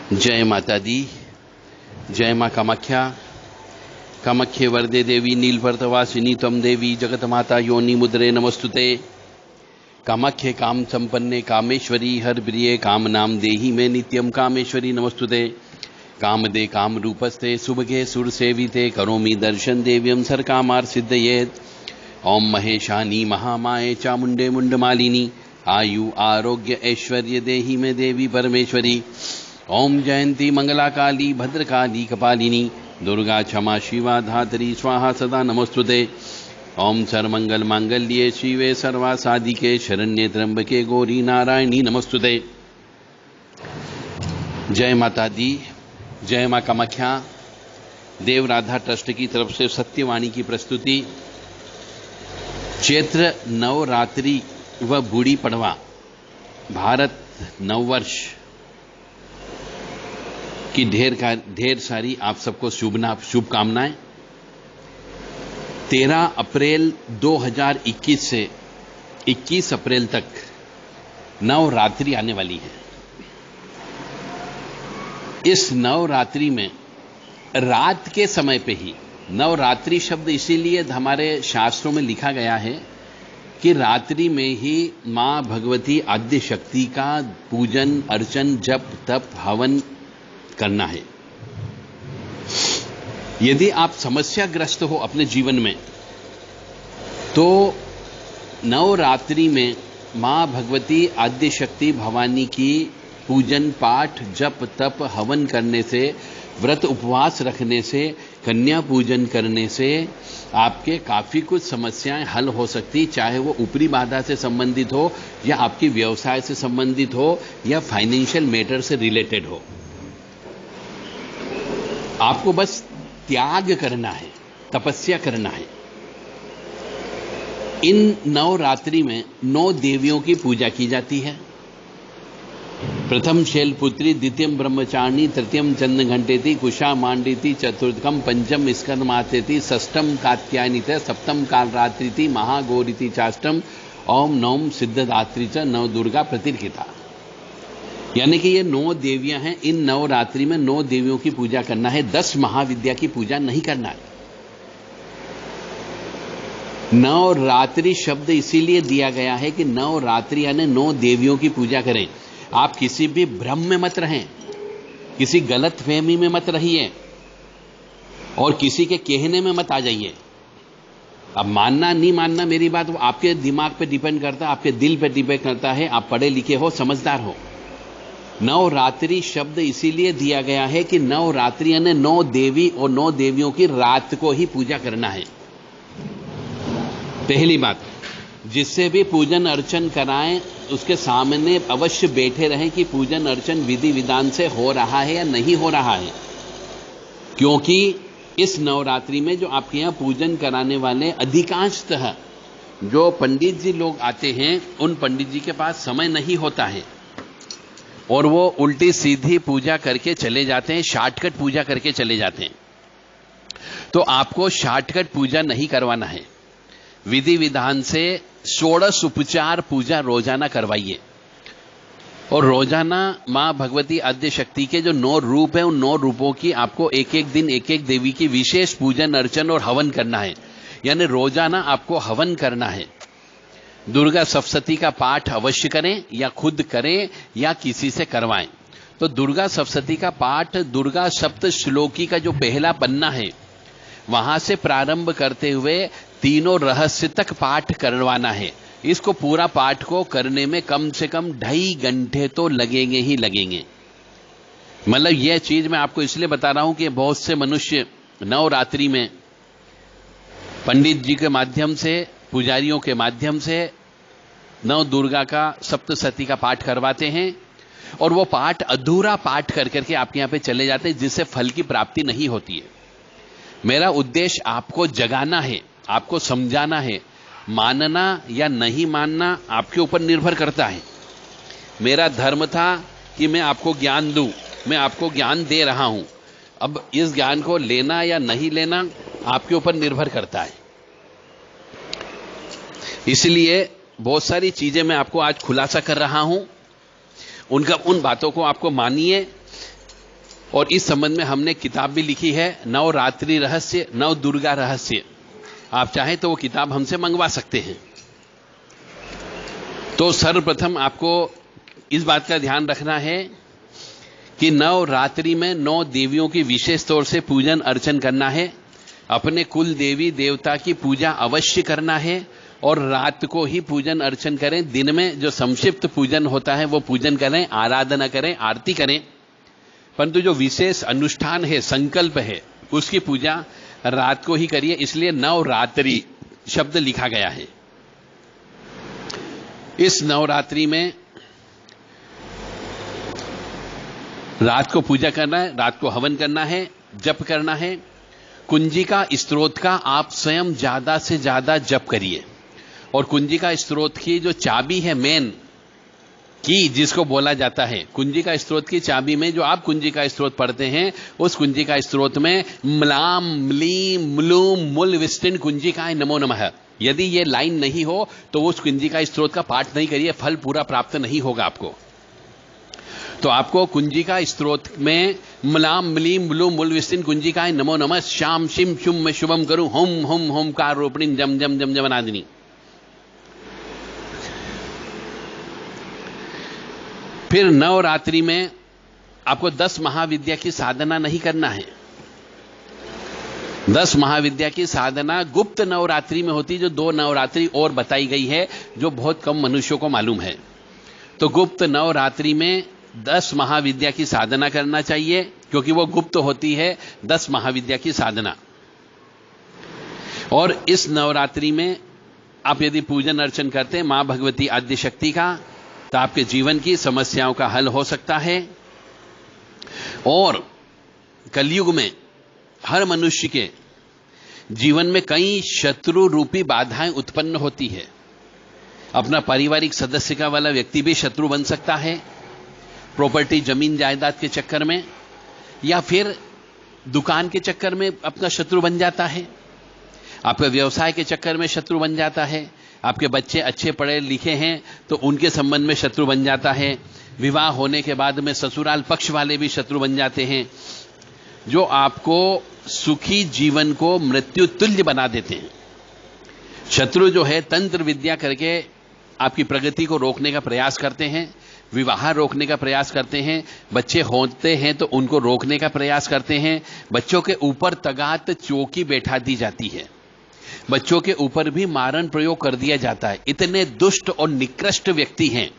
जय माता दी। जय मां कामाख्या। कामाख्ये वरदे देवी नीलपर्तवासिनी त्वं देवी जगत माता योनि मुद्रे नमस्तुते। कामाख्ये काम संपन्ने कामेश्वरी हर प्रिये काम नाम देहि में नित्यम कामेश्वरी नमस्तुते। कामदे काम रूपस्ते सुभगे सुर सेविते करोमि दर्शन देव्यम सर कामार सिद्धयेत। ओम महेशानी महामाये चामुंडे मुंडमालिनी आयु आरोग्य ऐश्वर्य देहि में देवी परमेश्वरी। ओम जयंती मंगला काली भद्रकाली कपालिनी दुर्गा क्षमा शिवा धात्री स्वाहा सदा नमस्तुते। ओम सर्वमंगल मांगल्ये शिवे सर्वासाधिके शरण्ये त्र्यंबके गौरी नारायणी नमस्तुते। जय माता दी। जय मां कामाख्या। देव राधा ट्रस्ट की तरफ से सत्यवाणी की प्रस्तुति। चैत्र नवरात्रि व बूढ़ी पड़वा भारत नववर्ष की ढेर सारी आप सबको शुभकामनाएं। 13 अप्रैल 2021 से 21 अप्रैल तक नवरात्रि आने वाली है। इस नवरात्रि में रात के समय पे ही, नवरात्रि शब्द इसीलिए हमारे शास्त्रों में लिखा गया है कि रात्रि में ही मां भगवती आद्य शक्ति का पूजन अर्चन जप तप हवन करना है। यदि आप समस्याग्रस्त हो अपने जीवन में तो नवरात्रि में मां भगवती आद्य शक्ति भवानी की पूजन पाठ जप तप हवन करने से, व्रत उपवास रखने से, कन्या पूजन करने से आपके काफी कुछ समस्याएं हल हो सकती, चाहे वो ऊपरी बाधा से संबंधित हो या आपकी व्यवसाय से संबंधित हो या फाइनेंशियल मैटर से रिलेटेड हो। आपको बस त्याग करना है, तपस्या करना है। इन नवरात्रि में 9 देवियों की पूजा की जाती है। प्रथम शैलपुत्री, द्वितीयम ब्रह्मचारिणी, तृतीयम चंद्रघंटेति, कुशा मांडिति, चतुर्थकम पंचम स्कंदमातेति, षष्ठम कात्यायनीति, सप्तम कालरात्रिति, महागौरीति चाष्टम ओम नवम सिद्धदात्री च नव दुर्गा प्रतिर्किता। यानी कि ये 9 देवियां हैं। इन नवरात्रि में 9 देवियों की पूजा करना है, 10 महाविद्या की पूजा नहीं करना है। नवरात्रि शब्द इसीलिए दिया गया है कि नवरात्रि यानी 9 देवियों की पूजा करें। आप किसी भी भ्रम में मत रहें, किसी गलत फहमी में मत रहिए और किसी के कहने में मत आ जाइए। अब मानना नहीं मानना मेरी बात वो आपके दिमाग पे डिपेंड करता है, आपके दिल पे डिपेंड करता है। आप पढ़े लिखे हो, समझदार हो। नवरात्रि शब्द इसीलिए दिया गया है कि नवरात्रि यानी 9 देवी और 9 देवियों की रात को ही पूजा करना है। पहली बात, जिससे भी पूजन अर्चन कराएं उसके सामने अवश्य बैठे रहें कि पूजन अर्चन विधि विधान से हो रहा है या नहीं हो रहा है। क्योंकि इस नवरात्रि में जो आपके यहां पूजन कराने वाले अधिकांशतः जो पंडित जी लोग आते हैं, उन पंडित जी के पास समय नहीं होता है और वो उल्टी सीधी पूजा करके चले जाते हैं, शॉर्टकट पूजा करके चले जाते हैं। तो आपको शॉर्टकट पूजा नहीं करवाना है। विधि विधान से 16 उपचार पूजा रोजाना करवाइए और रोजाना मां भगवती आद्य शक्ति के जो 9 रूप हैं, उन 9 रूपों की आपको एक एक दिन एक एक देवी की विशेष पूजन अर्चन और हवन करना है। यानी रोजाना आपको हवन करना है। दुर्गा सप्तशती का पाठ अवश्य करें, या खुद करें या किसी से करवाएं। तो दुर्गा सप्तशती का पाठ, दुर्गा सप्त श्लोकी का जो पहला पन्ना है वहां से प्रारंभ करते हुए तीनों रहस्य तक पाठ करवाना है। इसको पूरा पाठ को करने में कम से कम 2.5 घंटे तो लगेंगे ही लगेंगे। मतलब यह चीज मैं आपको इसलिए बता रहा हूं कि बहुत से मनुष्य नवरात्रि में पंडित जी के माध्यम से, पुजारियों के माध्यम से नव दुर्गा का सप्तशती का पाठ करवाते हैं और वो पाठ अधूरा पाठ कर करके आपके यहां पे चले जाते हैं, जिससे फल की प्राप्ति नहीं होती है। मेरा उद्देश्य आपको जगाना है, आपको समझाना है। मानना या नहीं मानना आपके ऊपर निर्भर करता है। मेरा धर्म था कि मैं आपको ज्ञान दूं, मैं आपको ज्ञान दे रहा हूं। अब इस ज्ञान को लेना या नहीं लेना आपके ऊपर निर्भर करता है। इसलिए बहुत सारी चीजें मैं आपको आज खुलासा कर रहा हूं। उन बातों को आपको मानिए और इस संबंध में हमने किताब भी लिखी है, नवरात्रि रहस्य, नव दुर्गा रहस्य। आप चाहें तो वो किताब हमसे मंगवा सकते हैं। तो सर्वप्रथम आपको इस बात का ध्यान रखना है कि नवरात्रि में 9 देवियों की विशेष तौर से पूजन अर्चन करना है। अपने कुल देवी देवता की पूजा अवश्य करना है और रात को ही पूजन अर्चन करें। दिन में जो संक्षिप्त पूजन होता है वो पूजन करें, आराधना करें, आरती करें, परंतु जो विशेष अनुष्ठान है, संकल्प है, उसकी पूजा रात को ही करिए। इसलिए नवरात्रि शब्द लिखा गया है। इस नवरात्रि में रात को पूजा करना है, रात को हवन करना है, जप करना है। कुंजिका स्तोत्र का आप स्वयं ज्यादा से ज्यादा जप करिए। और कुंजिका स्तोत्र की जो चाबी है, मेन की जिसको बोला जाता है, कुंजिका स्तोत्र की चाबी में जो आप कुंजिका स्तोत्र पढ़ते हैं, उस कुंजिका स्तोत्र में म्लाम म्लीम म्लूम मूल विस्तीर्ण कुंजिकाय नमो नमः, यदि ये लाइन नहीं हो तो उस कुंजिका स्तोत्र का पाठ नहीं करिए, फल पूरा प्राप्त नहीं होगा आपको। तो आपको कुंजिका स्तोत्र में म्लाम म्लीम म्लूम मूल विस्तीर्ण कुंजिकाय नमो नमः श्याम शिम शुम में शुभम करूं होम होम होमकार रूपिणी जम जम जम जमनादिनी। फिर नवरात्रि में आपको 10 महाविद्या की साधना नहीं करना है। 10 महाविद्या की साधना गुप्त नवरात्रि में होती, जो 2 नवरात्रि और बताई गई है, जो बहुत कम मनुष्यों को मालूम है। तो गुप्त नवरात्रि में 10 महाविद्या की साधना करना चाहिए, क्योंकि वो गुप्त होती है 10 महाविद्या की साधना। और इस नवरात्रि में आप यदि पूजन अर्चन करते हैं मां भगवती आद्य शक्ति का, तो आपके जीवन की समस्याओं का हल हो सकता है। और कलयुग में हर मनुष्य के जीवन में कई शत्रु रूपी बाधाएं उत्पन्न होती है। अपना पारिवारिक सदस्य का वाला व्यक्ति भी शत्रु बन सकता है, प्रॉपर्टी जमीन जायदाद के चक्कर में, या फिर दुकान के चक्कर में अपना शत्रु बन जाता है, आपके व्यवसाय के चक्कर में शत्रु बन जाता है, आपके बच्चे अच्छे पढ़े लिखे हैं तो उनके संबंध में शत्रु बन जाता है, विवाह होने के बाद में ससुराल पक्ष वाले भी शत्रु बन जाते हैं, जो आपको सुखी जीवन को मृत्यु तुल्य बना देते हैं। शत्रु जो है तंत्र विद्या करके आपकी प्रगति को रोकने का प्रयास करते हैं, विवाह रोकने का प्रयास करते हैं, बच्चे होते हैं तो उनको रोकने का प्रयास करते हैं, बच्चों के ऊपर तगात चौकी बैठा दी जाती है, बच्चों के ऊपर भी मारण प्रयोग कर दिया जाता है। इतने दुष्ट और निकृष्ट व्यक्ति हैं,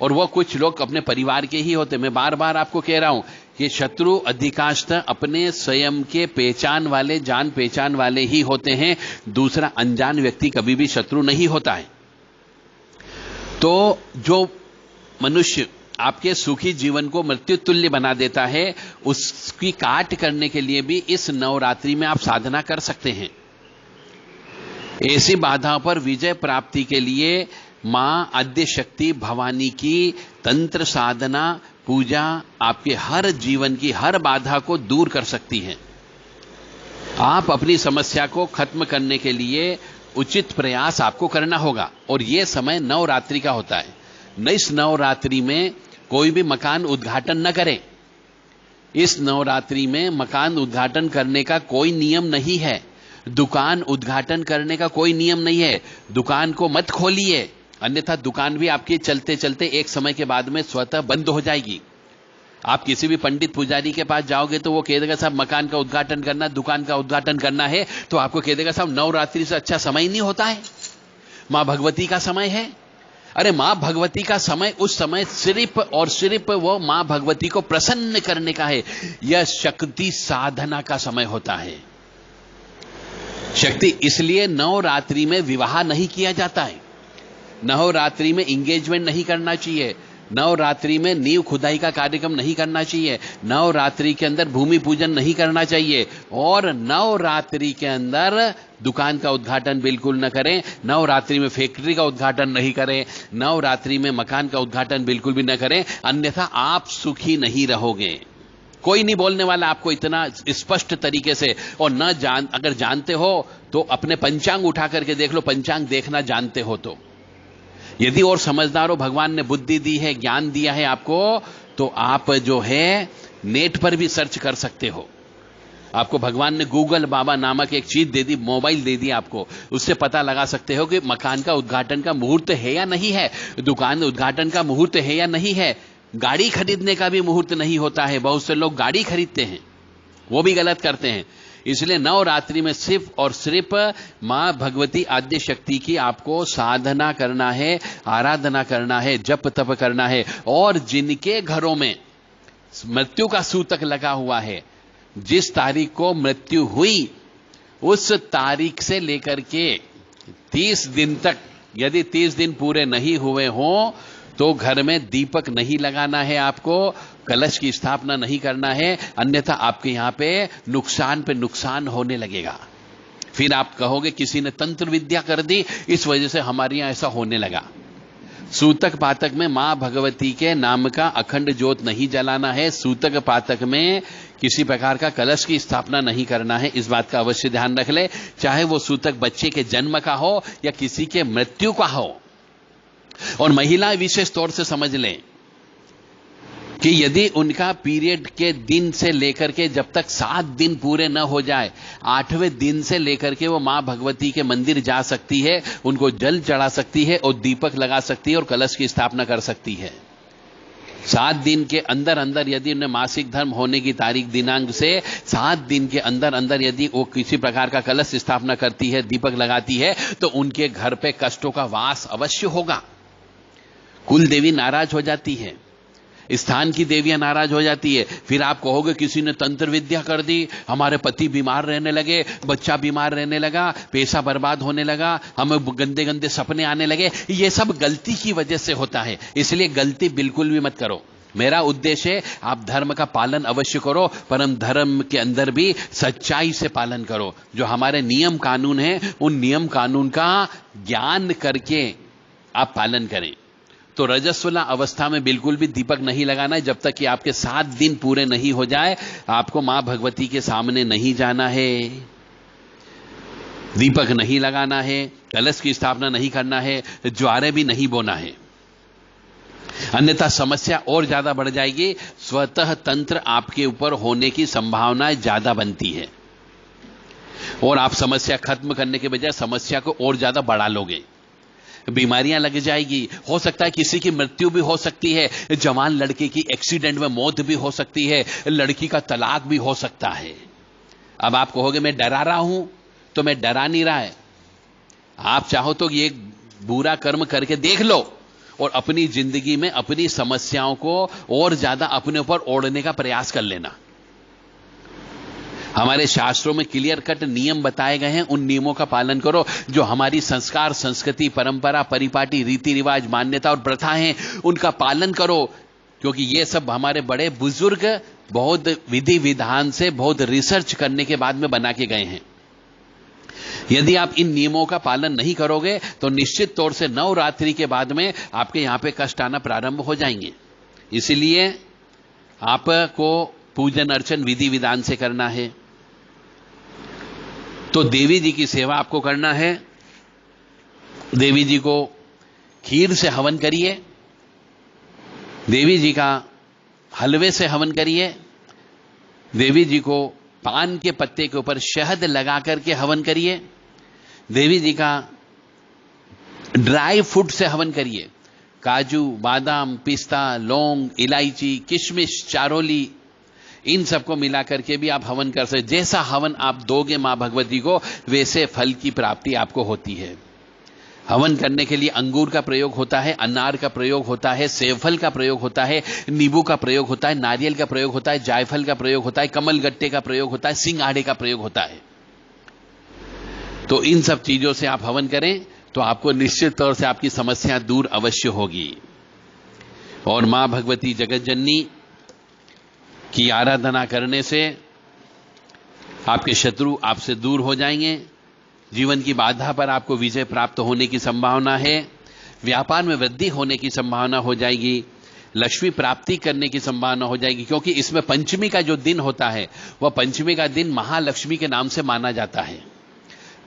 और वो कुछ लोग अपने परिवार के ही होते। मैं बार बार आपको कह रहा हूं कि शत्रु अधिकांशतः अपने स्वयं के पहचान वाले, जान पहचान वाले ही होते हैं। दूसरा अनजान व्यक्ति कभी भी शत्रु नहीं होता है। तो जो मनुष्य आपके सुखी जीवन को मृत्यु तुल्य बना देता है, उसकी काट करने के लिए भी इस नवरात्रि में आप साधना कर सकते हैं। ऐसी बाधाओं पर विजय प्राप्ति के लिए मां आद्य शक्ति भवानी की तंत्र साधना पूजा आपके हर जीवन की हर बाधा को दूर कर सकती है। आप अपनी समस्या को खत्म करने के लिए उचित प्रयास आपको करना होगा, और यह समय नवरात्रि का होता है। इस नवरात्रि में कोई भी मकान उद्घाटन न करें। इस नवरात्रि में मकान उद्घाटन करने का कोई नियम नहीं है, दुकान उद्घाटन करने का कोई नियम नहीं है। दुकान को मत खोलिए, अन्यथा दुकान भी आपकी चलते चलते एक समय के बाद में स्वतः बंद हो जाएगी। आप किसी भी पंडित पुजारी के पास जाओगे तो वो कह देगा साहब मकान का उद्घाटन करना, दुकान का उद्घाटन करना है, तो आपको कह देगा साहब नवरात्रि से अच्छा समय नहीं होता है, मां भगवती का समय है। अरे मां भगवती का समय उस समय सिर्फ और सिर्फ वो मां भगवती को प्रसन्न करने का है। यह शक्ति साधना का समय होता है। शक्ति, इसलिए नवरात्रि में विवाह नहीं किया जाता है, नवरात्रि में इंगेजमेंट नहीं करना चाहिए, नवरात्रि में नींव खुदाई का कार्यक्रम नहीं करना चाहिए, नवरात्रि के अंदर भूमि पूजन नहीं करना चाहिए, और नवरात्रि के अंदर दुकान का उद्घाटन बिल्कुल न करें, नवरात्रि में फैक्ट्री का उद्घाटन नहीं करें, नवरात्रि में मकान का उद्घाटन बिल्कुल भी न करें, अन्यथा आप सुखी नहीं रहोगे। कोई नहीं बोलने वाला आपको इतना स्पष्ट तरीके से। और न अगर जानते हो तो अपने पंचांग उठा करके देख लो, पंचांग देखना जानते हो तो। यदि और समझदार हो, भगवान ने बुद्धि दी है, ज्ञान दिया है आपको, तो आप जो है नेट पर भी सर्च कर सकते हो। आपको भगवान ने गूगल बाबा नामक एक चीज दे दी, मोबाइल दे दी आपको, उससे पता लगा सकते हो कि मकान का उद्घाटन का मुहूर्त है या नहीं है, दुकान उद्घाटन का मुहूर्त है या नहीं है, गाड़ी खरीदने का भी मुहूर्त नहीं होता है। बहुत से लोग गाड़ी खरीदते हैं, वो भी गलत करते हैं। इसलिए नवरात्रि में सिर्फ और सिर्फ मां भगवती आद्य शक्ति की आपको साधना करना है, आराधना करना है, जप तप करना है। और जिनके घरों में मृत्यु का सूतक लगा हुआ है, जिस तारीख को मृत्यु हुई उस तारीख से लेकर के 30 दिन तक, यदि 30 दिन पूरे नहीं हुए हों तो घर में दीपक नहीं लगाना है, आपको कलश की स्थापना नहीं करना है, अन्यथा आपके यहां पे नुकसान होने लगेगा। फिर आप कहोगे किसी ने तंत्र विद्या कर दी, इस वजह से हमारे यहां ऐसा होने लगा। सूतक पातक में मां भगवती के नाम का अखंड ज्योत नहीं जलाना है, सूतक पातक में किसी प्रकार का कलश की स्थापना नहीं करना है। इस बात का अवश्य ध्यान रख ले, चाहे वो सूतक बच्चे के जन्म का हो या किसी के मृत्यु का हो। और महिलाएं विशेष तौर से समझ लें कि यदि उनका पीरियड के दिन से लेकर के जब तक 7 दिन पूरे न हो जाए, 8वें दिन से लेकर के वो मां भगवती के मंदिर जा सकती है, उनको जल चढ़ा सकती है और दीपक लगा सकती है और कलश की स्थापना कर सकती है। 7 दिन के अंदर अंदर यदि उन्हें मासिक धर्म होने की तारीख दिनांक से 7 दिन के अंदर अंदर यदि वो किसी प्रकार का कलश स्थापना करती है, दीपक लगाती है, तो उनके घर पे कष्टों का वास अवश्य होगा। कुल देवी नाराज हो जाती है, स्थान की देवियां नाराज हो जाती है। फिर आप कहोगे किसी ने तंत्र विद्या कर दी, हमारे पति बीमार रहने लगे, बच्चा बीमार रहने लगा, पैसा बर्बाद होने लगा, हमें गंदे गंदे सपने आने लगे। ये सब गलती की वजह से होता है, इसलिए गलती बिल्कुल भी मत करो। मेरा उद्देश्य है आप धर्म का पालन अवश्य करो, परम धर्म के अंदर भी सच्चाई से पालन करो। जो हमारे नियम कानून है, उन नियम कानून का ज्ञान करके आप पालन करें। तो रजस्वला अवस्था में बिल्कुल भी दीपक नहीं लगाना है, जब तक कि आपके 7 दिन पूरे नहीं हो जाए। आपको मां भगवती के सामने नहीं जाना है, दीपक नहीं लगाना है, कलश की स्थापना नहीं करना है, ज्वारे भी नहीं बोना है, अन्यथा समस्या और ज्यादा बढ़ जाएगी। स्वतः तंत्र आपके ऊपर होने की संभावना ज्यादा बनती है और आप समस्या खत्म करने के बजाय समस्या को और ज्यादा बढ़ा लोगे, बीमारियां लग जाएगी। हो सकता है किसी की मृत्यु भी हो सकती है, जवान लड़के की एक्सीडेंट में मौत भी हो सकती है, लड़की का तलाक भी हो सकता है। अब आप कहोगे मैं डरा रहा हूं, तो मैं डरा नहीं रहा है। आप चाहो तो ये बुरा कर्म करके देख लो और अपनी जिंदगी में अपनी समस्याओं को और ज्यादा अपने ऊपर ओढ़ने का प्रयास कर लेना। हमारे शास्त्रों में क्लियर कट नियम बताए गए हैं, उन नियमों का पालन करो। जो हमारी संस्कार, संस्कृति, परंपरा, परिपाटी, रीति रिवाज, मान्यता और प्रथा हैं, उनका पालन करो, क्योंकि ये सब हमारे बड़े बुजुर्ग बहुत विधि विधान से, बहुत रिसर्च करने के बाद में बना के गए हैं। यदि आप इन नियमों का पालन नहीं करोगे तो निश्चित तौर से नवरात्रि के बाद में आपके यहां पे कष्ट आना प्रारंभ हो जाएंगे। इसलिए आपको पूजन अर्चन विधि विधान से करना है। तो देवी जी की सेवा आपको करना है। देवी जी को खीर से हवन करिए, देवी जी का हलवे से हवन करिए, देवी जी को पान के पत्ते के ऊपर शहद लगा करके हवन करिए, देवी जी का ड्राई फ्रूट से हवन करिए, काजू, बादाम, पिस्ता, लौंग, इलायची, किशमिश, चारोली, इन सबको मिला करके भी आप हवन कर सकते। जैसा हवन आप दोगे मां भगवती को, वैसे फल की प्राप्ति आपको होती है। हवन करने के लिए अंगूर का प्रयोग होता है, अनार का प्रयोग होता है, सेवफल का प्रयोग होता है, नींबू का प्रयोग होता है, नारियल का प्रयोग होता है, जायफल का प्रयोग होता है, कमलगट्टे का प्रयोग होता है, सिंगाड़े का प्रयोग होता है। तो इन सब चीजों से आप हवन करें तो आपको निश्चित तौर से आपकी समस्या दूर अवश्य होगी। और मां भगवती जगत जननी की आराधना करने से आपके शत्रु आपसे दूर हो जाएंगे, जीवन की बाधा पर आपको विजय प्राप्त होने की संभावना है, व्यापार में वृद्धि होने की संभावना हो जाएगी, लक्ष्मी प्राप्ति करने की संभावना हो जाएगी। क्योंकि इसमें पंचमी का जो दिन होता है वह पंचमी का दिन महालक्ष्मी के नाम से माना जाता है।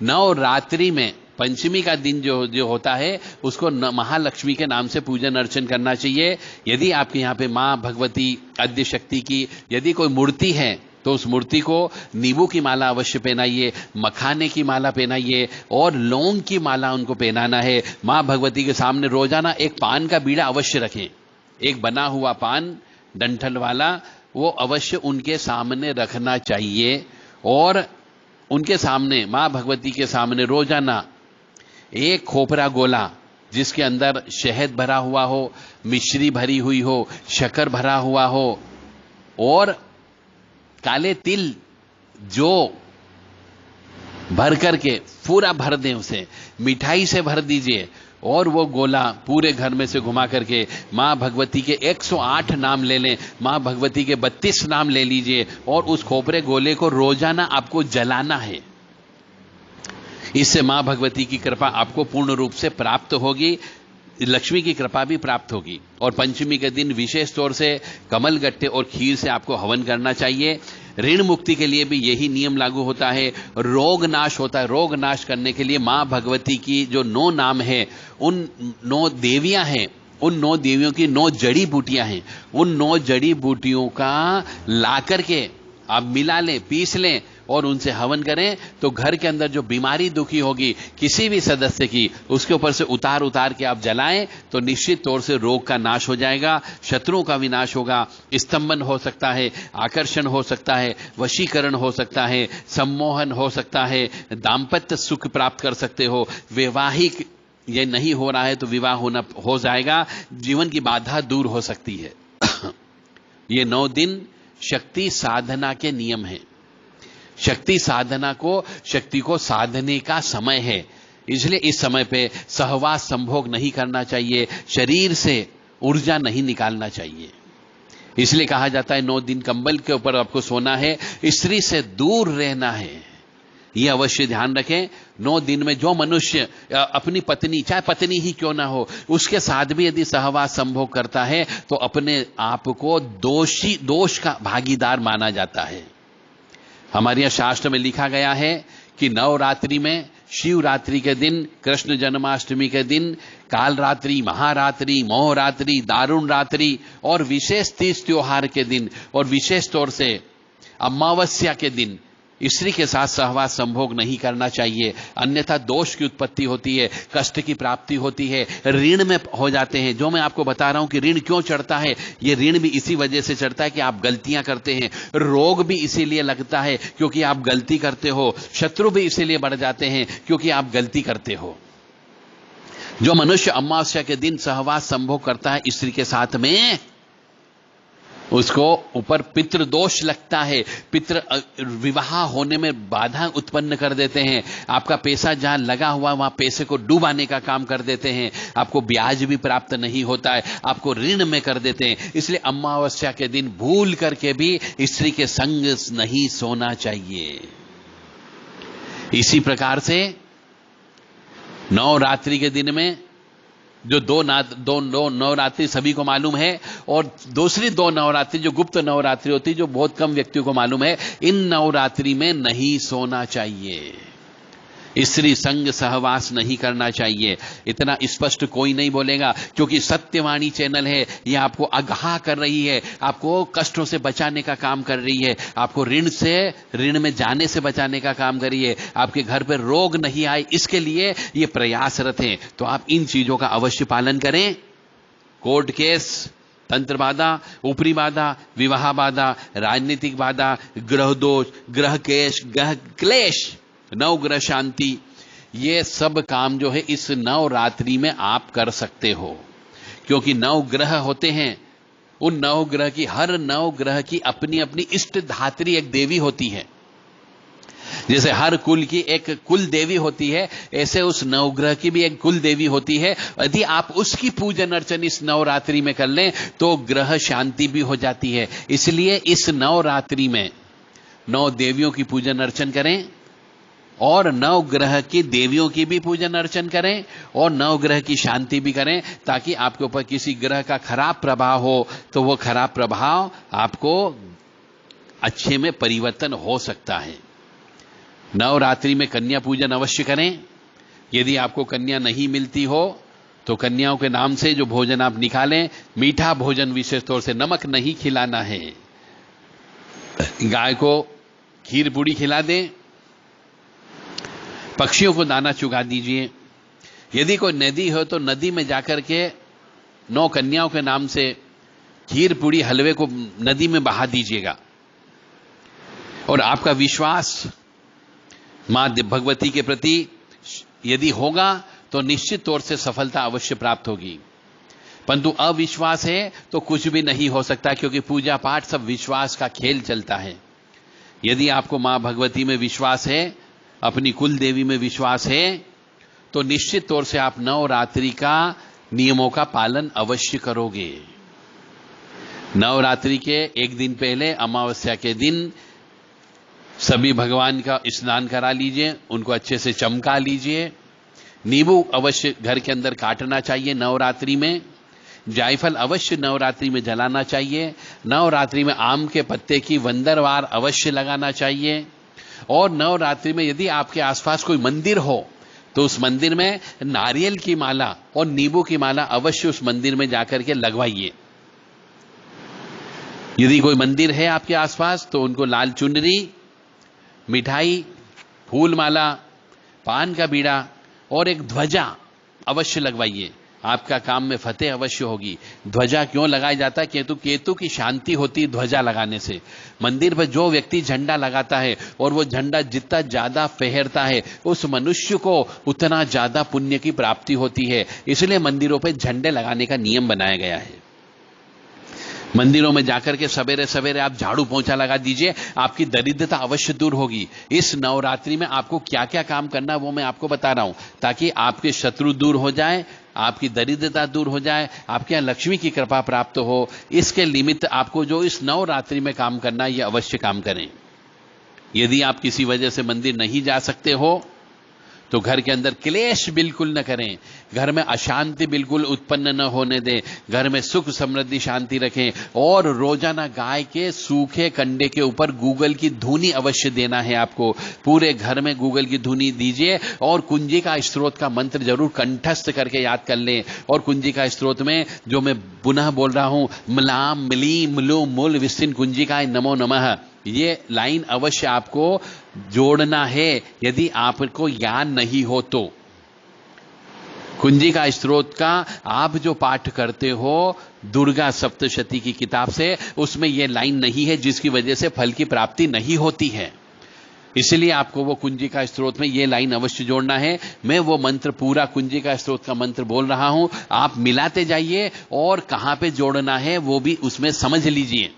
नवरात्रि में पंचमी का दिन जो होता है उसको महालक्ष्मी के नाम से पूजन अर्चन करना चाहिए। यदि आपके यहाँ पे माँ भगवती आद्य शक्ति की यदि कोई मूर्ति है तो उस मूर्ति को नींबू की माला अवश्य पहनाइए, मखाने की माला पहनाइए और लौंग की माला उनको पहनाना है। माँ भगवती के सामने रोजाना एक पान का बीड़ा अवश्य रखें, एक बना हुआ पान डंठल वाला वो अवश्य उनके सामने रखना चाहिए। और उनके सामने माँ भगवती के सामने रोजाना एक खोपरा गोला जिसके अंदर शहद भरा हुआ हो, मिश्री भरी हुई हो, शक्कर भरा हुआ हो और काले तिल जो भर करके पूरा भर दें, उसे मिठाई से भर दीजिए और वो गोला पूरे घर में से घुमा करके मां भगवती के 108 नाम ले लें, मां भगवती के 32 नाम ले लीजिए और उस खोपरे गोले को रोजाना आपको जलाना है। इससे मां भगवती की कृपा आपको पूर्ण रूप से प्राप्त होगी, लक्ष्मी की कृपा भी प्राप्त होगी। और पंचमी के दिन विशेष तौर से कमल गट्टे और खीर से आपको हवन करना चाहिए। ऋण मुक्ति के लिए भी यही नियम लागू होता है। रोग नाश होता है, रोग नाश करने के लिए मां भगवती की जो 9 नाम है, उन 9 देवियां हैं, उन 9 देवियों की 9 जड़ी बूटियां हैं, उन 9 जड़ी बूटियों का ला करके आप मिला लें, पीस लें और उनसे हवन करें तो घर के अंदर जो बीमारी दुखी होगी किसी भी सदस्य की, उसके ऊपर से उतार के आप जलाएं तो निश्चित तौर से रोग का नाश हो जाएगा, शत्रुओं का विनाश होगा, स्तंभन हो सकता है, आकर्षण हो सकता है, वशीकरण हो सकता है, सम्मोहन हो सकता है, दाम्पत्य सुख प्राप्त कर सकते हो, वैवाहिक ये नहीं हो रहा है तो विवाह हो जाएगा, जीवन की बाधा दूर हो सकती है। ये 9 दिन शक्ति साधना के नियम हैं। शक्ति साधना को, शक्ति को साधने का समय है, इसलिए इस समय पे सहवास संभोग नहीं करना चाहिए, शरीर से ऊर्जा नहीं निकालना चाहिए। इसलिए कहा जाता है 9 दिन कंबल के ऊपर आपको सोना है, स्त्री से दूर रहना है। यह अवश्य ध्यान रखें। 9 दिन में जो मनुष्य अपनी पत्नी, चाहे पत्नी ही क्यों ना हो, उसके साथ भी यदि सहवास संभोग करता है तो अपने आप को दोष का भागीदार माना जाता है। हमारे यहाँ शास्त्र में लिखा गया है कि नवरात्रि में, शिवरात्रि के दिन, कृष्ण जन्माष्टमी के दिन, कालरात्रि, महारात्रि, मोहरात्रि, दारुण रात्रि और विशेष तीज त्योहार के दिन और विशेष तौर से अमावस्या के दिन स्त्री के साथ सहवास संभोग नहीं करना चाहिए, अन्यथा दोष की उत्पत्ति होती है, कष्ट की प्राप्ति होती है, ऋण में हो जाते हैं। जो मैं आपको बता रहा हूं कि ऋण क्यों चढ़ता है, ये ऋण भी इसी वजह से चढ़ता है कि आप गलतियां करते हैं, रोग भी इसीलिए लगता है क्योंकि आप गलती करते हो, शत्रु भी इसीलिए बढ़ जाते हैं क्योंकि आप गलती करते हो। जो मनुष्य अमावस्या के दिन सहवास संभोग करता है स्त्री के साथ में, उसको ऊपर पितृदोष लगता है, पितृ विवाह होने में बाधा उत्पन्न कर देते हैं, आपका पैसा जहां लगा हुआ वहां पैसे को डुबाने का काम कर देते हैं, आपको ब्याज भी प्राप्त नहीं होता है, आपको ऋण में कर देते हैं। इसलिए अमावस्या के दिन भूल करके भी स्त्री के संग नहीं सोना चाहिए। इसी प्रकार से नवरात्रि के दिन में जो दो नवरात्रि सभी को मालूम है और दूसरी 2 नवरात्रि जो गुप्त नवरात्रि होती है, जो बहुत कम व्यक्तियों को मालूम है, इन नवरात्रि में नहीं सोना चाहिए, स्त्री संग सहवास नहीं करना चाहिए। इतना स्पष्ट कोई नहीं बोलेगा क्योंकि सत्यवाणी चैनल है, यह आपको आगाह कर रही है, आपको कष्टों से बचाने का काम कर रही है, आपको ऋण में जाने से बचाने का काम कर रही है, आपके घर पर रोग नहीं आए इसके लिए ये प्रयासरत हैं। तो आप इन चीजों का अवश्य पालन करें। कोर्ट केस, तंत्र बाधा, ऊपरी बाधा, विवाह बाधा, राजनीतिक बाधा, ग्रह दोष, ग्रह केश, ग्रह क्लेश, नवग्रह शांति, ये सब काम जो है इस नवरात्रि में आप कर सकते हो क्योंकि 9 ग्रह होते हैं। उन 9 ग्रह की, हर 9 ग्रह की अपनी अपनी इष्ट धात्री एक देवी होती है। जैसे हर कुल की एक कुल देवी होती है, ऐसे उस नवग्रह की भी एक कुल देवी होती है। यदि आप उसकी पूजन अर्चन इस नवरात्रि में कर लें तो ग्रह शांति भी हो जाती है। इसलिए इस नवरात्रि में 9 देवियों की पूजन अर्चन करें और 9 ग्रह की देवियों की भी पूजन अर्चन करें और 9 ग्रह की शांति भी करें, ताकि आपके ऊपर किसी ग्रह का खराब प्रभाव हो तो वो खराब प्रभाव आपको अच्छे में परिवर्तन हो सकता है। नवरात्रि में कन्या पूजन अवश्य करें। यदि आपको कन्या नहीं मिलती हो तो कन्याओं के नाम से जो भोजन आप निकालें, मीठा भोजन, विशेष तौर से नमक नहीं खिलाना है। गाय को खीर पूड़ी खिला दें, पक्षियों को दाना चुगा दीजिए। यदि कोई नदी हो तो नदी में जाकर के 9 कन्याओं के नाम से खीर पूड़ी हलवे को नदी में बहा दीजिएगा। और आपका विश्वास मां भगवती के प्रति यदि होगा तो निश्चित तौर से सफलता अवश्य प्राप्त होगी। परंतु अविश्वास है तो कुछ भी नहीं हो सकता, क्योंकि पूजा पाठ सब विश्वास का खेल चलता है। यदि आपको मां भगवती में विश्वास है, अपनी कुल देवी में विश्वास है, तो निश्चित तौर से आप नवरात्रि का नियमों का पालन अवश्य करोगे। नवरात्रि के एक दिन पहले अमावस्या के दिन सभी भगवान का स्नान करा लीजिए, उनको अच्छे से चमका लीजिए। नींबू अवश्य घर के अंदर काटना चाहिए नवरात्रि में। जायफल अवश्य नवरात्रि में जलाना चाहिए। नवरात्रि में आम के पत्ते की वंदरवार अवश्य लगाना चाहिए। और नवरात्रि में यदि आपके आसपास कोई मंदिर हो तो उस मंदिर में नारियल की माला और नींबू की माला अवश्य उस मंदिर में जाकर के लगवाइए। यदि कोई मंदिर है आपके आसपास तो उनको लाल चुनरी, मिठाई, फूल माला, पान का बीड़ा और एक ध्वजा अवश्य लगवाइए। आपका काम में फतेह अवश्य होगी। ध्वजा क्यों लगाया जाता है? केतु की शांति होती है ध्वजा लगाने से। मंदिर पर जो व्यक्ति झंडा लगाता है और वो झंडा जितना ज्यादा फहरता है उस मनुष्य को उतना ज्यादा पुण्य की प्राप्ति होती है। इसलिए मंदिरों पर झंडे लगाने का नियम बनाया गया है। मंदिरों में जाकर के सवेरे सवेरे आप झाड़ू पोंछा लगा दीजिए, आपकी दरिद्रता अवश्य दूर होगी। इस नवरात्रि में आपको क्या क्या काम करना वो मैं आपको बता रहा हूं, ताकि आपके शत्रु दूर हो जाए, आपकी दरिद्रता दूर हो जाए, आपके यहां लक्ष्मी की कृपा प्राप्त हो। इसके निमित्त आपको जो इस नवरात्रि में काम करना है ये अवश्य काम करें। यदि आप किसी वजह से मंदिर नहीं जा सकते हो तो घर के अंदर क्लेश बिल्कुल न करें, घर में अशांति बिल्कुल उत्पन्न न होने दें, घर में सुख समृद्धि शांति रखें। और रोजाना गाय के सूखे कंडे के ऊपर गूगल की धुनी अवश्य देना है आपको। पूरे घर में गूगल की धुनी दीजिए और कुंजी का स्त्रोत का मंत्र जरूर कंठस्थ करके याद कर लें। और कुंजी का स्त्रोत में जो मैं पुनः बोल रहा हूं, मलाम मलीम मलू मूल विस्तिन कुंजिकाय नमो नमः, ये लाइन अवश्य आपको जोड़ना है। यदि आपको याद नहीं हो तो कुंजिका स्त्रोत का आप जो पाठ करते हो दुर्गा सप्तशती की किताब से, उसमें यह लाइन नहीं है, जिसकी वजह से फल की प्राप्ति नहीं होती है। इसलिए आपको वो कुंजिका स्त्रोत में ये लाइन अवश्य जोड़ना है। मैं वो मंत्र पूरा कुंजिका स्त्रोत का मंत्र बोल रहा हूं, आप मिलाते जाइए और कहां पे जोड़ना है वो भी उसमें समझ लीजिए।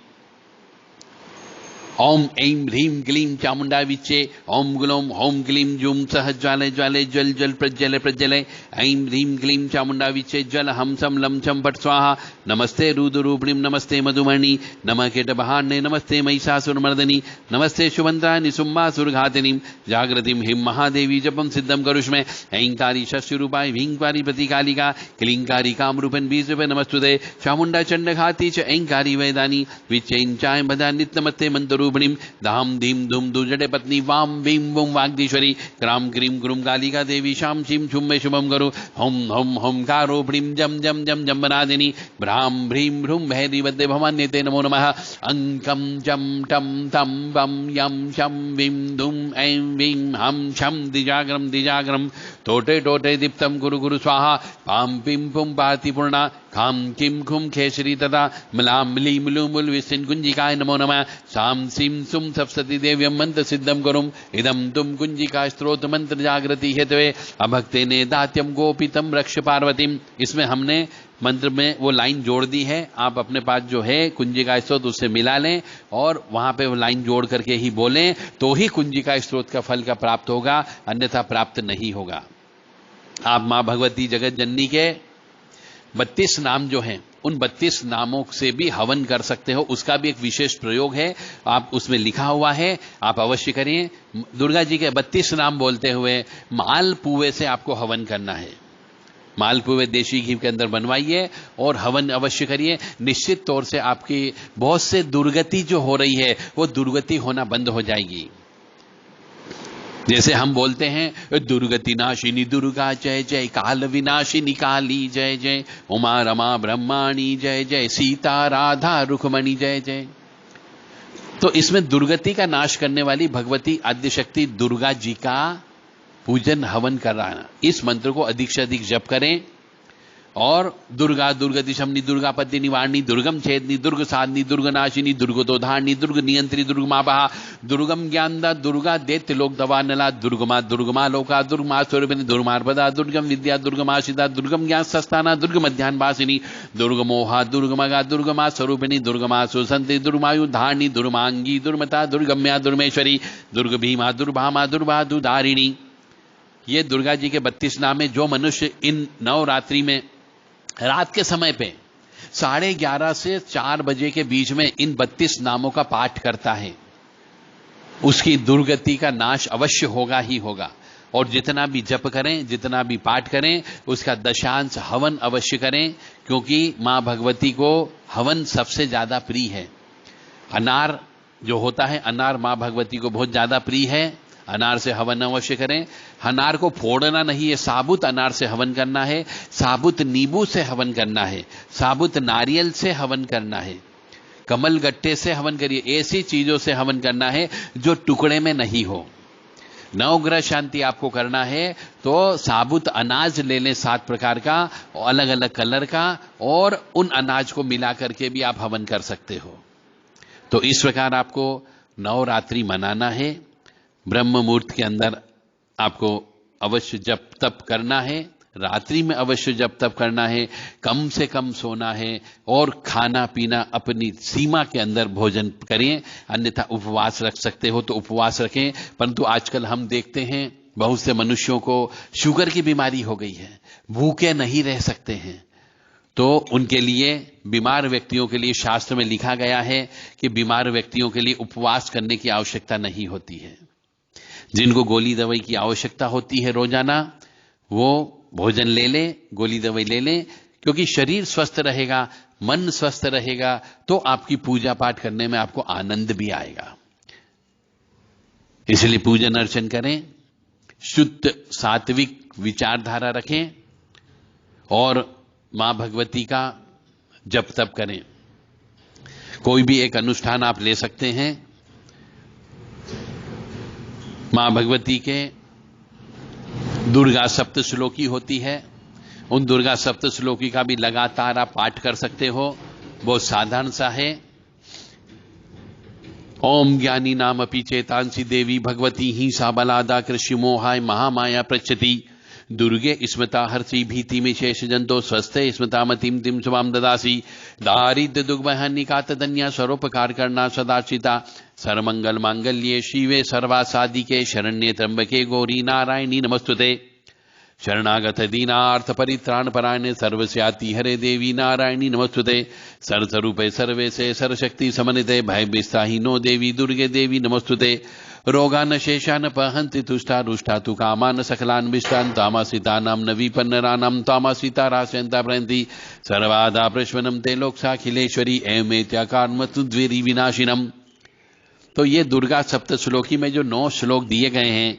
ओम ऐं ह्रीं क्लीं चामुंडा विच्चे, ओम ग्लौम होम क्लीं जूम सह ज्वाले ज्वाले जल जल प्रज्वले प्रज्वले, ऐं ह्रीं क्लीं चामुंडा विच्चे जल हम सम लम छम पट स्वाहा। नमस्ते रुद्ररूपिणीं, नमस्ते मधुमणि, नमः कीटबहार्णे, नमस्ते महिषासुरमर्दिनी, नमस्ते शुभंत्रा निसुम्बासुरघातिनीं, जागृतिं हिं महादेवी जपम सिद्धम करुष्मे। ऐंकारी शस्यरूपाय भींकारी प्रतिकालिका, क्लींकारी कामरूपन बीजरूपे नमस्तुते, चामुंडा चंडघाती च ऐंकारी वैदानी, विच्चैं चाय बदा नित्यमत्ते मंत्र धाम धीम धूम दुजटे पत्नी वाम Vim वुम वाग्दीश्वरी, cram cream क्रूम Kalika Devi शाम शिम शुम में शुभम करो। हम हम हम कारो प्रीम जम जम जम जम्बनादिनी, भ्राम भ्रीम भ्रूम भैरी वद्दे भवान्यते नमो नमः। अंकम जम टम तम बम यम शम विम धूम ऐं वीम हम शम दिजाग्रम दिजाग्रम, टोटे टोटे दीप्तम गुरु गुरु स्वाहा। पाम पिम पुम पाति पूर्णा, खाम किम खुम खेसरी तथा मलाम मिली मिलू मुल विस्तिन कुंजिकाय नमो नमः। साम सिम सुम सप्तशती देव्यम मंत्र सिद्धम करुम, इदम तुम कुंजिका स्त्रोत मंत्र जागृति हेतवे, अभक्ते ने दात्यम गोपितम रक्ष पार्वतीम। इसमें हमने मंत्र में वो लाइन जोड़ दी है। आप अपने पास जो है कुंजिका स्त्रोत उससे मिला लें और वहां पे वो लाइन जोड़ करके ही बोलें, तो ही कुंजिका स्त्रोत का फल का प्राप्त होगा, अन्यथा प्राप्त नहीं होगा। आप मां भगवती जगत जननी के 32 नाम जो हैं उन 32 नामों से भी हवन कर सकते हो। उसका भी एक विशेष प्रयोग है, आप उसमें लिखा हुआ है, आप अवश्य करिए। दुर्गा जी के 32 नाम बोलते हुए मालपुए से आपको हवन करना है। मालपुए देशी घी के अंदर बनवाइए और हवन अवश्य करिए। निश्चित तौर से आपकी बहुत से दुर्गति जो हो रही है वो दुर्गति होना बंद हो जाएगी। जैसे हम बोलते हैं दुर्गति नाशिनी दुर्गा जय जय, काल विनाशिनी काली जय जय, उमा रमा ब्रह्माणी जय जय, सीता राधा रुक्मणी जय जय। तो इसमें दुर्गति का नाश करने वाली भगवती आद्यशक्ति दुर्गा जी का पूजन हवन कराना, इस मंत्र को अधिक से अधिक जप करें। और दुर्गा दुर्गति शमनी, दुर्गा पद्य निवारणी, दुर्गम छेदनी, दुर्ग साधनी, दुर्ग नाशिनी, दुर्गोधारणी, दुर्ग नियंत्री, दुर्गमा बहा, दुर्गम ज्ञानदा, दुर्गा दैत्य लोक दवा नला, दुर्गमा दुर्गमा लोका, दुर्गमा स्वरूपिणी, दुर्मार्पदा, दुर्गम विद्या, दुर्गमाशिदा, दुर्गम ज्ञान सस्ताना, दुर्ग मध्यान वासिनी, दुर्गमोहा, दुर्गमगा, दुर्गमा स्वरूपिणी, दुर्गमा सुसंति, दुर्मायु धारणी, दुर्मांगी, दुर्मता, दुर्गम्या, दुर्मेश्वरी, दुर्ग भीमा, दुर्भामा, दुर्बाधु धारिणी। ये दुर्गा जी के 32 नाम है। जो मनुष्य इन नवरात्रि में रात के समय पे 11:30 से 4 बजे के बीच में इन 32 नामों का पाठ करता है, उसकी दुर्गति का नाश अवश्य होगा ही होगा। और जितना भी जप करें, जितना भी पाठ करें, उसका दशांश हवन अवश्य करें, क्योंकि मां भगवती को हवन सबसे ज्यादा प्रिय है। अनार जो होता है, अनार मां भगवती को बहुत ज्यादा प्रिय है। अनार से हवन अवश्य करें। अनार को फोड़ना नहीं है, साबुत अनार से हवन करना है, साबुत नींबू से हवन करना है, साबुत नारियल से हवन करना है, कमल गट्टे से हवन करिए। ऐसी चीजों से हवन करना है जो टुकड़े में नहीं हो। नवग्रह शांति आपको करना है तो साबुत अनाज ले लें 7 प्रकार का, अलग अलग कलर का, और उन अनाज को मिला करके भी आप हवन कर सकते हो। तो इस प्रकार आपको नवरात्रि मनाना है। ब्रह्म मुहूर्त के अंदर आपको अवश्य जप तप करना है, रात्रि में अवश्य जप तप करना है, कम से कम सोना है, और खाना पीना अपनी सीमा के अंदर भोजन करें। अन्यथा उपवास रख सकते हो तो उपवास रखें। परंतु आजकल हम देखते हैं बहुत से मनुष्यों को शुगर की बीमारी हो गई है, भूखे नहीं रह सकते हैं। तो उनके लिए, बीमार व्यक्तियों के लिए शास्त्र में लिखा गया है कि बीमार व्यक्तियों के लिए उपवास करने की आवश्यकता नहीं होती है। जिनको गोली दवाई की आवश्यकता होती है रोजाना, वो भोजन ले ले, गोली दवाई ले ले, क्योंकि शरीर स्वस्थ रहेगा, मन स्वस्थ रहेगा, तो आपकी पूजा पाठ करने में आपको आनंद भी आएगा। इसलिए पूजन अर्चन करें, शुद्ध सात्विक विचारधारा रखें, और मां भगवती का जप तप करें। कोई भी एक अनुष्ठान आप ले सकते हैं। मां भगवती के दुर्गा सप्तश्लोकी होती है, उन दुर्गा सप्तश्लोकी का भी लगातार आप पाठ कर सकते हो। बहुत साधारण सा है। ओम ज्ञानी नाम अपि चेतांसी देवी भगवती ही सा बलादा कृषि मोहाय महामाया प्रचति, दुर्गे स्मृता हर्षि भीति में शेष जंतो स्वस्थे स्मृता मतिम तिम स्वाम ददासी, दारिद्र दुर्गह निकातन्या स्वरोपकार करना सदाचिता, सर्वमंगल मांगल्ये शिवे सर्वासादिके शरण्ये त्र्यंबके गौरी नारायणी नमस्तुते, शरणागत दीनार्थ परित्राण परायणे सर्वस्याति हरे देवी नारायणी नमस्तुते, सरस्वरूपे सर्वेशे सरशक्ति समन्विते भय विस्ताहिनो देवी दुर्गे देवी नमस्तुते, रोगान शेषान पहन्ति तुष्टा रुष्टा तु कामान सकलान विष्टान तामासितानां न विपन्नराणां तामासिता राशयन्ता प्रयन्ति सर्वादा प्रश्वनं ते लोकसाखिलेश्वरी एवमेत्याकारमतु द्वेरी विनाशिनम। तो ये दुर्गा सप्तश्लोकी में जो 9 श्लोक दिए गए हैं,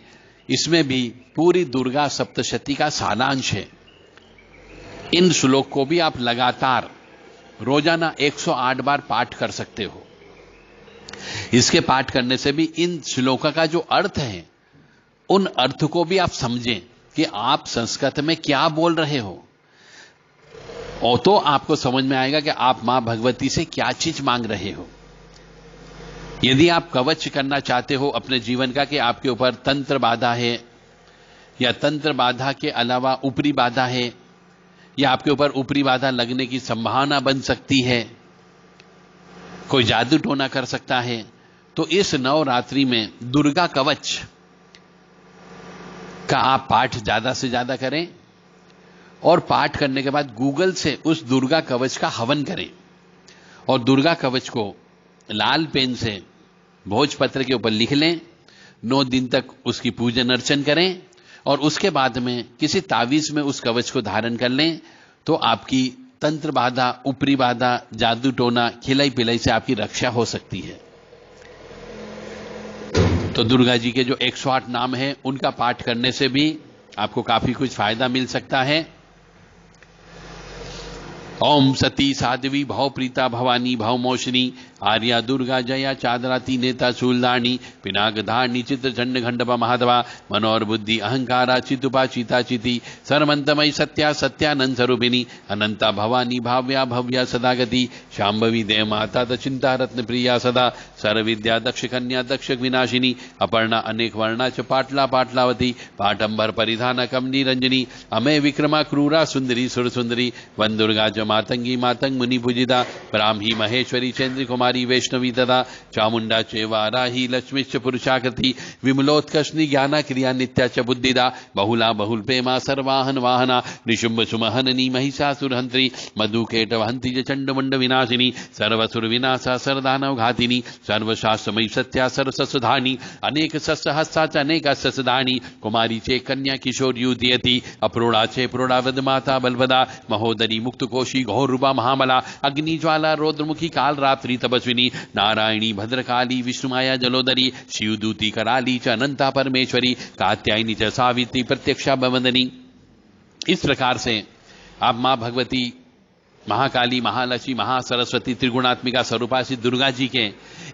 इसमें भी पूरी दुर्गा सप्तशती का सारांश है। इन श्लोक को भी आप लगातार रोजाना 108 बार पाठ कर सकते हो। इसके पाठ करने से भी इन श्लोका का जो अर्थ है, उन अर्थ को भी आप समझें कि आप संस्कृत में क्या बोल रहे हो, और तो आपको समझ में आएगा कि आप मां भगवती से क्या चीज मांग रहे हो। यदि आप कवच करना चाहते हो अपने जीवन का, कि आपके ऊपर तंत्र बाधा है, या तंत्र बाधा के अलावा ऊपरी बाधा है, या आपके ऊपर ऊपरी बाधा लगने की संभावना बन सकती है, कोई जादू टोना कर सकता है, तो इस नवरात्रि में दुर्गा कवच का आप पाठ ज्यादा से ज्यादा करें, और पाठ करने के बाद गूगल से उस दुर्गा कवच का हवन करें, और दुर्गा कवच को लाल पेन से भोजपत्र के ऊपर लिख लें। 9 दिन तक उसकी पूजन अर्चन करें, और उसके बाद में किसी तावीज में उस कवच को धारण कर लें, तो आपकी तंत्र बाधा, ऊपरी बाधा, जादू टोना, खिलाई पिलाई से आपकी रक्षा हो सकती है। तो दुर्गा जी के जो 108 नाम हैं उनका पाठ करने से भी आपको काफी कुछ फायदा मिल सकता है। ओम सती साध्वी भव प्रीता भवानी भव मोशनी आर्या दुर्गा जया चादराती नेता शूलदानी पिनाक धारणी चित्र चंड खंडपा महादवा मनोर बुद्धि अहंकारा चितुपा चीता चिति सर्वंतमयी सत्या सत्यानंद स्वरूपिणी अनंता भवानी भाव्या भव्या सदागति शांभवी देव माता चिंता रत्न प्रिया सदा सर्वविद्या दक्ष कन्या दक्ष विनाशिनी अपर्णा अनेक वर्णा च पाटला पाटलावती पाटंबर परिधान कमनी रंजनी अमय विक्रमा क्रूरा सुंदरी सुर सुंदरी वन दुर्गा च मातंगी मातंग मुनि पूजिता ब्राह्मी महेश्वरी चंद्र कुमारी वैष्णवी तथा चामुंडा चेवाराही लक्ष्मीश्च पुरुषाकृति विमलोत्कर्षणी ज्ञाना क्रिया नित्या च बुद्धिदा बहुला बहुल प्रेमा सर्वाहन वाहना निशुंभ सुमहननी महिषासुरहंत्री मधुकेटवहंती च चंडमुंड विनाशिनी सर्वसुर विनाशा सरदानव घातिनी सर्वशास्त्रमयी सत्या सर्वसुधानी अनेक सहस्रा च अनेक ससदानी कुमारी चे कन्या किशोर युवती अप्रोड़ा चे प्रोड़ावद माता बलवदा महोदरी मुक्तकोशी घोर रूपा महामला अग्निज्वाला रौद्रमुखी काल रात्रि तपस्विनी नारायणी भद्रकाली विष्णुमाया जलोदरी शिवदूती कराली च अनंता परमेश्वरी कात्यायनी च सावित्री प्रत्यक्षा बवंदनी। इस प्रकार से आप मां भगवती महाकाली महालक्ष्मी महासरस्वती त्रिगुणात्मिका स्वरूपासी दुर्गा जी के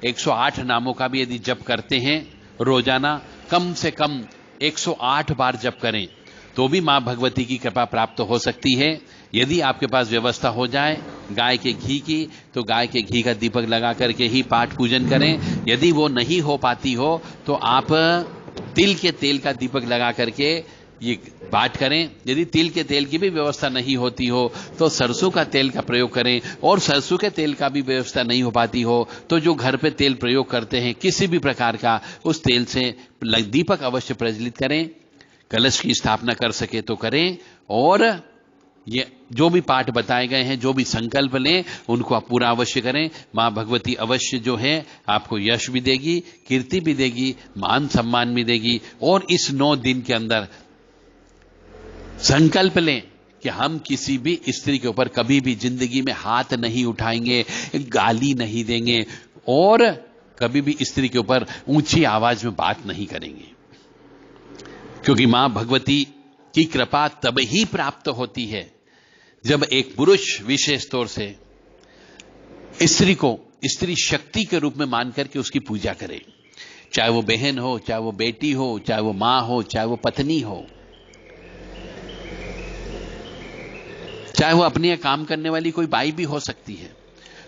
108 नामों का भी यदि जप करते हैं रोजाना कम से कम 108 बार जप करें तो भी मां भगवती की कृपा प्राप्त हो सकती है। यदि आपके पास व्यवस्था हो जाए गाय के घी की तो गाय के घी का दीपक लगा करके ही पाठ पूजन करें। यदि वो नहीं हो पाती हो तो आप तिल के तेल का दीपक लगा करके ये पाठ करें। यदि तिल के तेल की भी व्यवस्था नहीं होती हो तो सरसों का तेल का प्रयोग करें, और सरसों के तेल का भी व्यवस्था नहीं हो पाती हो तो जो घर पे तेल प्रयोग करते हैं किसी भी प्रकार का उस तेल से दीपक अवश्य प्रज्वलित करें। कलश की स्थापना कर सके तो करें, और ये जो भी पाठ बताए गए हैं जो भी संकल्प लें उनको आप पूरा अवश्य करें। मां भगवती अवश्य जो है आपको यश भी देगी, कीर्ति भी देगी, मान सम्मान भी देगी। और इस 9 दिन के अंदर संकल्प लें कि हम किसी भी स्त्री के ऊपर कभी भी जिंदगी में हाथ नहीं उठाएंगे, गाली नहीं देंगे और कभी भी स्त्री के ऊपर ऊंची आवाज में बात नहीं करेंगे, क्योंकि मां भगवती की कृपा तब ही प्राप्त होती है जब एक पुरुष विशेष तौर से स्त्री को स्त्री शक्ति के रूप में मान करके उसकी पूजा करे। चाहे वो बहन हो, चाहे वो बेटी हो, चाहे वो मां हो, चाहे वो पत्नी हो, चाहे वो अपने काम करने वाली कोई बाई भी हो सकती है।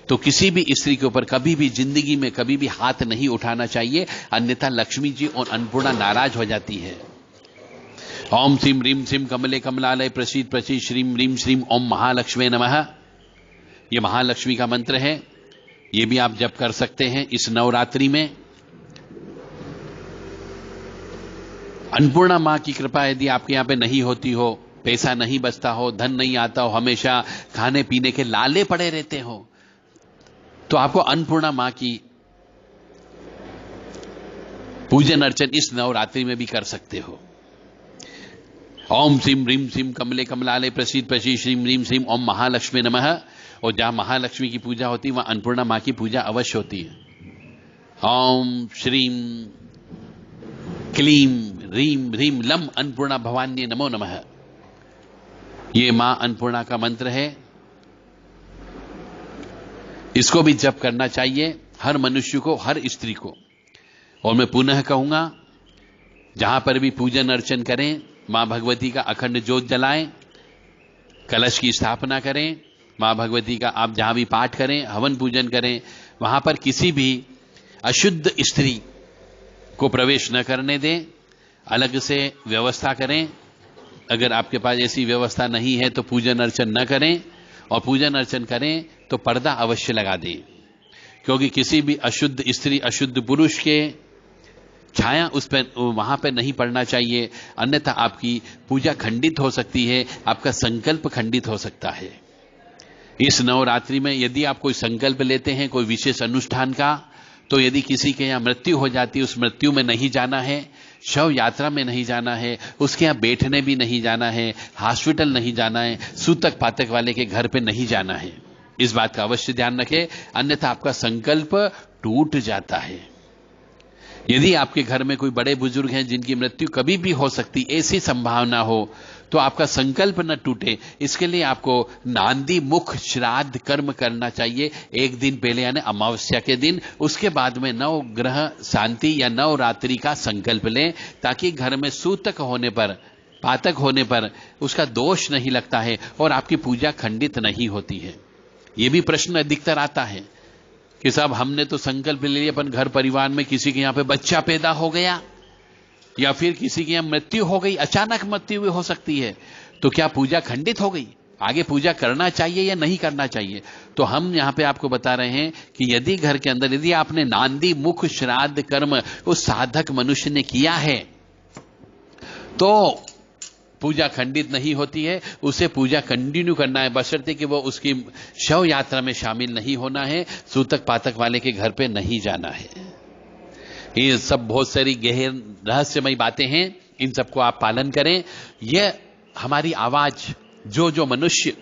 तो किसी भी स्त्री के ऊपर कभी भी जिंदगी में कभी भी हाथ नहीं उठाना चाहिए, अन्यथा लक्ष्मी जी और अन्नपूर्णा नाराज हो जाती है। ओम श्रीम रीम श्रीम कमले कमलालय प्रसीद प्रसीद श्रीम रीम श्रीम ओम महालक्ष्मी नमः। यह महालक्ष्मी का मंत्र है, यह भी आप जप कर सकते हैं इस नवरात्रि में। अन्नपूर्णा मां की कृपा यदि आपके यहां पे नहीं होती हो, पैसा नहीं बचता हो, धन नहीं आता हो, हमेशा खाने पीने के लाले पड़े रहते हो, तो आपको अन्नपूर्णा मां की पूजन अर्चन इस नवरात्रि में भी कर सकते हो। ओम श्रीम रीम श्रीम कमले कमलालय प्रसीद प्रसीद श्रीम रीम श्रीम ओम महालक्ष्मी नमः। और जहां महालक्ष्मी की पूजा होती है वहां अन्नपूर्णा मां की पूजा अवश्य होती है। ओम श्रीम क्लीम रीम ह्रीम लम अन्नपूर्णा भवान्ये नमो नमः। ये मां अन्नपूर्णा का मंत्र है, इसको भी जप करना चाहिए हर मनुष्य को, हर स्त्री को। और मैं पुनः कहूंगा, जहां पर भी पूजन अर्चन करें मां भगवती का अखंड ज्योत जलाएं, कलश की स्थापना करें, मां भगवती का आप जहां भी पाठ करें, हवन पूजन करें, वहां पर किसी भी अशुद्ध स्त्री को प्रवेश न करने दें, अलग से व्यवस्था करें। अगर आपके पास ऐसी व्यवस्था नहीं है तो पूजन अर्चन न करें, और पूजन अर्चन करें तो पर्दा अवश्य लगा दें, क्योंकि किसी भी अशुद्ध स्त्री अशुद्ध पुरुष के छाया उस पर वहां पर नहीं पड़ना चाहिए, अन्यथा आपकी पूजा खंडित हो सकती है, आपका संकल्प खंडित हो सकता है। इस नवरात्रि में यदि आप कोई संकल्प लेते हैं कोई विशेष अनुष्ठान का, तो यदि किसी के यहां मृत्यु हो जाती है, उस मृत्यु में नहीं जाना है, शव यात्रा में नहीं जाना है, उसके यहां बैठने भी नहीं जाना है, हॉस्पिटल नहीं जाना है, सूतक पातक वाले के घर पे नहीं जाना है, इस बात का अवश्य ध्यान रखें, अन्यथा आपका संकल्प टूट जाता है। यदि आपके घर में कोई बड़े बुजुर्ग हैं जिनकी मृत्यु कभी भी हो सकती, ऐसी संभावना हो, तो आपका संकल्प न टूटे, इसके लिए आपको नांदी मुख श्राद्ध कर्म करना चाहिए एक दिन पहले, यानी अमावस्या के दिन। उसके बाद में नव ग्रह शांति या नवरात्रि का संकल्प लें, ताकि घर में सूतक होने पर, पातक होने पर उसका दोष नहीं लगता है और आपकी पूजा खंडित नहीं होती है। यह भी प्रश्न अधिकतर आता है कि साहब हमने तो संकल्प ले लिया, अपन घर परिवार में किसी के यहां पे बच्चा पैदा हो गया या फिर किसी की यहां मृत्यु हो गई, अचानक मृत्यु भी हो सकती है, तो क्या पूजा खंडित हो गई? आगे पूजा करना चाहिए या नहीं करना चाहिए? तो हम यहां पे आपको बता रहे हैं कि यदि घर के अंदर, यदि आपने नांदी मुख श्राद्ध कर्म उस साधक मनुष्य ने किया है, तो पूजा खंडित नहीं होती है। उसे पूजा कंटिन्यू करना है, बशर्ते कि वो उसकी शव यात्रा में शामिल नहीं होना है, सूतक पातक वाले के घर पे नहीं जाना है। ये सब बहुत सारी गहन रहस्यमयी बातें हैं, इन सबको आप पालन करें। यह हमारी आवाज, जो मनुष्य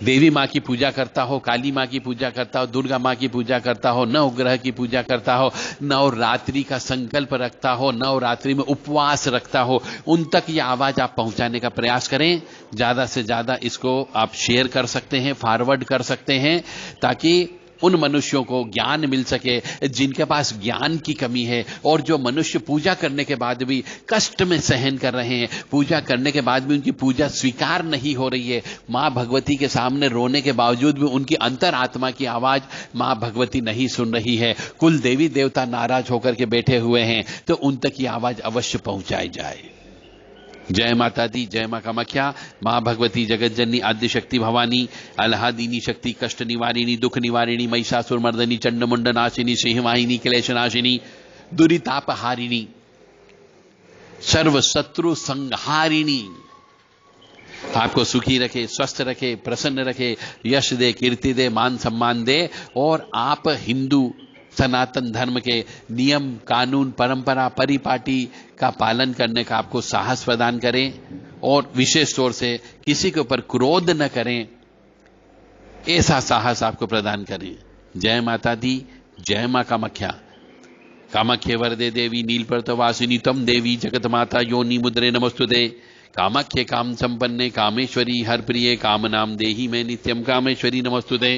देवी माँ की पूजा करता हो, काली माँ की पूजा करता हो, दुर्गा माँ की पूजा करता हो, नवग्रह की पूजा करता हो, नवरात्रि का संकल्प रखता हो, नवरात्रि में उपवास रखता हो, उन तक ये आवाज आप पहुंचाने का प्रयास करें। ज्यादा से ज्यादा इसको आप शेयर कर सकते हैं, फॉरवर्ड कर सकते हैं, ताकि उन मनुष्यों को ज्ञान मिल सके जिनके पास ज्ञान की कमी है, और जो मनुष्य पूजा करने के बाद भी कष्ट में सहन कर रहे हैं, पूजा करने के बाद भी उनकी पूजा स्वीकार नहीं हो रही है, मां भगवती के सामने रोने के बावजूद भी उनकी अंतर आत्मा की आवाज मां भगवती नहीं सुन रही है, कुल देवी देवता नाराज होकर के बैठे हुए हैं, तो उन तक ये आवाज अवश्य पहुंचाई जाए। जय माता दी, जय मां कामाख्या। मां भगवती जगत जननी आद्य शक्ति भवानी, अलहादीनी शक्ति, कष्ट निवारिणी, दुख निवारिणी, महिषासुर मर्दनी, चंड मुंड नाशिनी, सिंहवाहिनी, क्लेश नाशिनी, दुरितापहारिणी, सर्व शत्रु संहारिणी, आपको सुखी रखे, स्वस्थ रखे, प्रसन्न रखे, यश दे, कीर्ति दे, मान सम्मान दे, और आप हिंदू सनातन धर्म के नियम, कानून, परंपरा, परिपाटी का पालन करने का आपको साहस प्रदान करें, और विशेष तौर से किसी के ऊपर क्रोध न करें, ऐसा साहस आपको प्रदान करें। जय माता दी, जय मां कामाख्या। कामाख्ये वरदे देवी नीलपर्तवासिनी तम देवी जगत माता योनि मुद्रे नमस्तुते। कामाख्ये काम संपन्ने कामेश्वरी हर प्रिये कामनाम देहि में नित्यम कामेश्वरी नमस्तुते।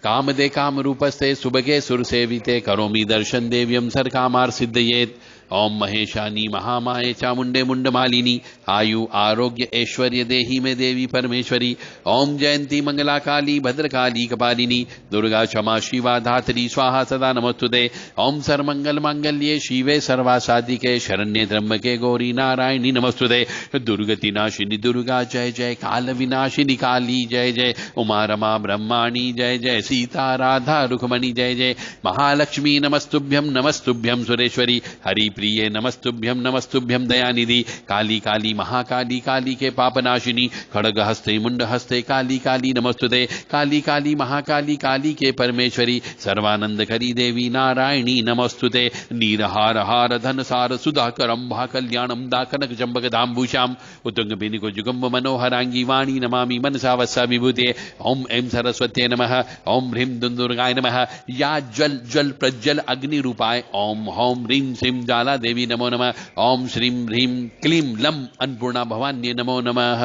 कामदे काम रूपस्ते सुभगे सुर सेविते करोमि दर्शन देव्यम सर कामार सिद्धयेत। ओम महेशानी महामाये चामुंडे मुंडमालिनी आयु आरोग्य ऐश्वर्य देहि में देवी परमेश्वरी। ओम जयंती मंगला काली भद्रकाली कपालिनी दुर्गा क्षमा शिवा धात्री स्वाहा सदा नमस्तुते। ओम सर्वमंगल मांगल्ये शिवे सर्वासाधिके शरण्ये त्र्यंबके गौरी नारायणी नमस्तुते। दुर्गति नाशिनी दुर्गा जय जय, काल विनाशिनी काली जय जय, उमा रमा ब्रह्माणी जय जय, सीता राधा रुक्मणी जय जय, महालक्ष्मी नमस्तुभ्यम नमस्तुभ्यम सुरेश्वरी, हरि प्रिय नमस्तुभ्यम दयानिधि, काली काली महाकाली काली के पापनाशिनी, खड़ग हस्ते मुंड हस्ते काली काली नमस्तुते। काली काली महाकाली काली के परमेश्वरी, सर्वानंद करी देवी नारायणी नमस्तुते। नीरहार हार धन सार सुधाकर अंबा कल्याणम दाकनक जंबक धाम्भूषाम उत्तुंग बिनिको जुगम्ब मनोहरांगी वाणी नमामि मनसा वस्सा विभूते। ओम ऐं सरस्वत्यै नमः। ओम ह्रीं दुर्गाय नमः। या ज्वल ज्वल प्रज्वल अग्नि रूपाय ओम हौम ह्रीं श्रीं ज्वाला देवी नमो नमः। ओम श्रीं ह्रीं क्लीं लं अन्नपूर्णा भवान्ये नमो नमः।